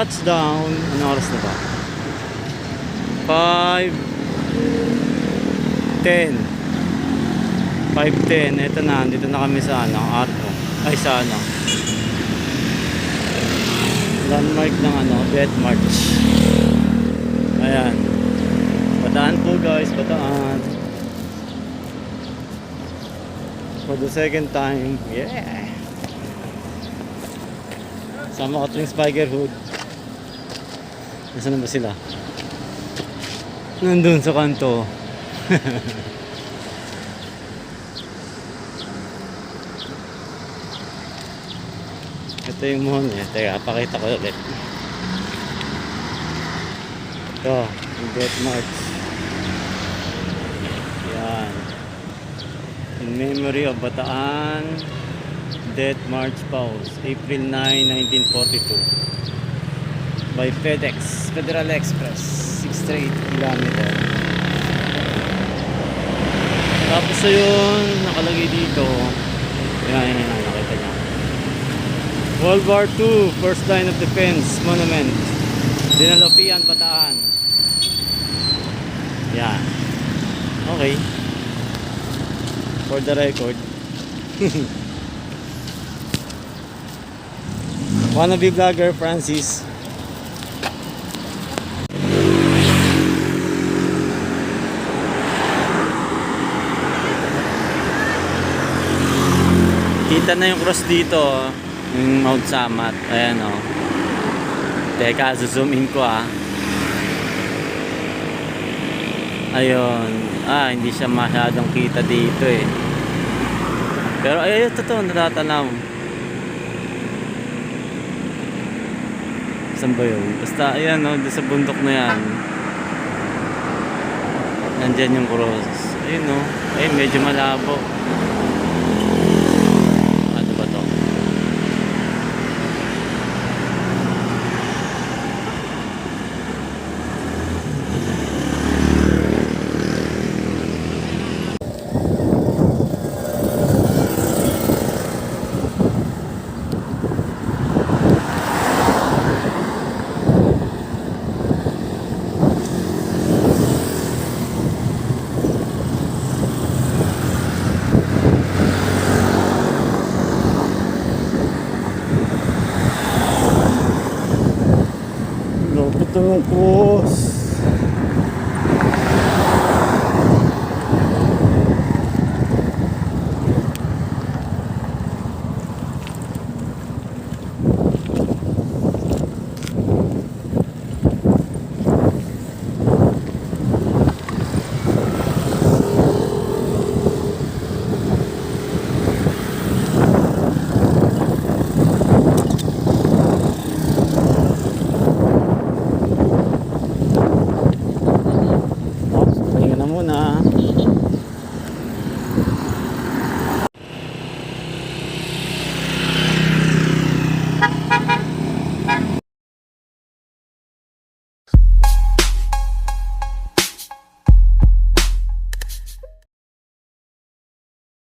touchdown. Ano oras na ba? 5:10. 5:10. Ito na, dito na kami sa ano, Arco. Ay sa ano. Landmark ng ano, Death March. Ayan. Bataan po guys, bataan. For the second time. Yeah. Sama ko ito yung Spiker Hood. Nasaan na ba sila? Nandun sa kanto. Ito yung mohon niya. Teka, pakita ko ulit. Ito, yung Death March. Yan. In memory of Bataan Death March Pause, April 9, 1942. By FedEx, Federal Express, 6 kilometer. Tapos yun, nakalagay dito. Yan, nakita niya. World War II, First Line of Defense Monument, Dinalopian, Bataan. Yan. Okay. For the record. Wannabe vlogger Francis. Kita na yung cross dito, yung Mount Samat. Ayan o. Teka, zoom in ko ah. Ayun. Hindi siya masyadong kita dito eh. Pero ayun, totoo, natatanaw. Saan ba yun? Basta ayan o, sa bundok na yan. Nandyan yung cross. Ayun o. Ayun, medyo malabo. Ano ba to? Ito yung cross.